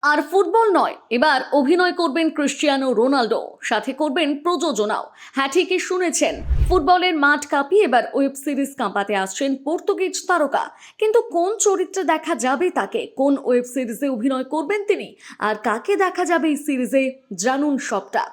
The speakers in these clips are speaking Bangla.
আর ফুটবল নয়, এবার অভিনয় করবেন ক্রিশ্চিয়ানো রোনাল্ডো, সাথে করবেন প্রযোজনাও। হ্যাঁ, ঠিকই শুনেছেন, ফুটবলের মাঠ কাঁপিয়ে এবার ওয়েব সিরিজ কাঁপাতে আসছেন পর্তুগিজ তারকা। কিন্তু কোন চরিত্রে দেখা যাবে তাকে, কোন ওয়েব সিরিজে অভিনয় করবেন তিনি, আর কাকে দেখা যাবে এই সিরিজে, জানুন সবটা।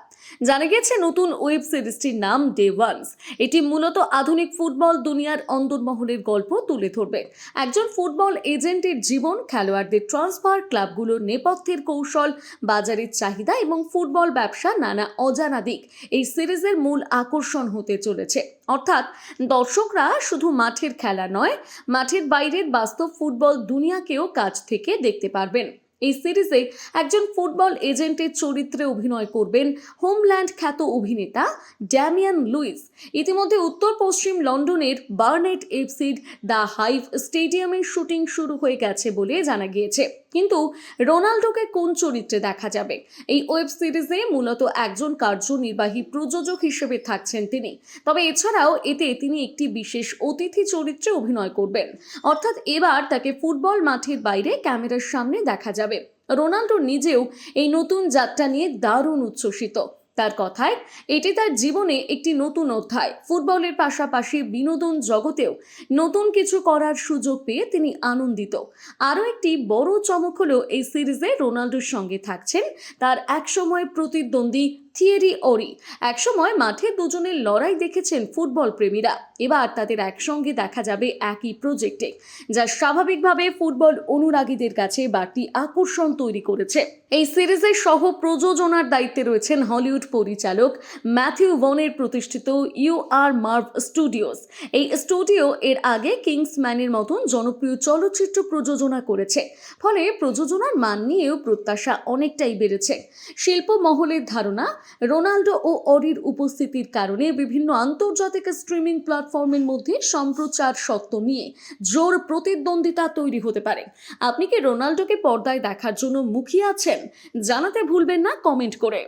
জানা গেছে নতুন ওয়েব সিরিজটির নাম ডে ওয়ান্স। এটি মূলত আধুনিক ফুটবল দুনিয়ার অন্দরমহলের গল্প তুলে ধরবে। একজন ফুটবল এজেন্টের জীবন, খেলোয়াড়দের ট্রান্সফার, ক্লাবগুলোর নেপথ্যের কৌশল, বাজারের চাহিদা এবং ফুটবল ব্যবসা নানা অজানা দিক এই সিরিজের মূল আকর্ষণ হতে চলেছে। অর্থাৎ দর্শকরা শুধু মাঠের খেলা নয়, মাঠের বাইরের বাস্তব ফুটবল দুনিয়াকেও কাছ থেকে দেখতে পারবেন। এই সিরিজে একজন ফুটবল এজেন্টের চরিত্রে অভিনয় করবেন হোমল্যান্ড খ্যাত অভিনেতা ড্যামিয়ান লুইস। ইতিমধ্যে উত্তর পশ্চিম লন্ডনের বার্নেট এফসির দ্য হাইভ স্টেডিয়ামের শুটিং শুরু হয়ে গেছে বলে জানা গিয়েছে। কিন্তু রোনাল্ডোকে কোন চরিত্রে দেখা যাবে? এই ওয়েব সিরিজে মূলত একজন কার্যনির্বাহী প্রযোজক হিসেবে থাকছেন তিনি। তবে এছাড়াও এতে তিনি একটি বিশেষ অতিথি চরিত্রে অভিনয় করবেন। অর্থাৎ এবার তাকে ফুটবল মাঠের বাইরে ক্যামেরার সামনে দেখা যাবে। রোনাল্ডো নিজেও এই নতুন যাত্রা নিয়ে দারুণ উচ্ছ্বসিত। তার কথায়, এটি তার জীবনে একটি নতুন অধ্যায়। ফুটবলের পাশাপাশি বিনোদন জগতেও নতুন কিছু করার সুযোগ পেয়ে তিনি আনন্দিত। আরও একটি বড় চমক হলো, এই সিরিজে রোনাল্ডোর সঙ্গে থাকছেন তার একসময় প্রতিদ্বন্দ্বী থিয়েরি অরি। একসময় মাঠে দুজনের লড়াই দেখেছেন ফুটবল প্রেমীরা। এবার তাদের একসঙ্গে দেখা যাবে একই প্রজেক্টে, যা স্বাভাবিকভাবে ফুটবল অনুরাগীদের কাছে বাড়তি আকর্ষণ তৈরি করেছে। এই সিরিজের সহ প্রযোজনার দায়িত্বে রয়েছেন হলিউড পরিচালক ম্যাথিউ ভনের প্রতিষ্ঠিত ইউআর মার্ভ স্টুডিওস। এই স্টুডিও এর আগে কিংসম্যানের মতন জনপ্রিয় চলচ্চিত্র প্রযোজনা করেছে, ফলে প্রযোজনার মান নিয়েও প্রত্যাশা অনেকটাই বেড়েছে। শিল্প মহলের ধারণা, রোনাল্ডো ও অরির উপস্থিতির কারণে বিভিন্ন আন্তর্জাতিক স্ট্রিমিং প্ল্যাটফর্মের মধ্যে সম্প্রচার সত্ত্ব নিয়ে জোর প্রতিদ্বন্দ্বিতা তৈরি হতে পারে। আপনি কি রোনাল্ডোকে পর্দায় দেখার জন্য মুখিয়ে আছেন? জানাতে ভুলবেন না কমেন্ট করে।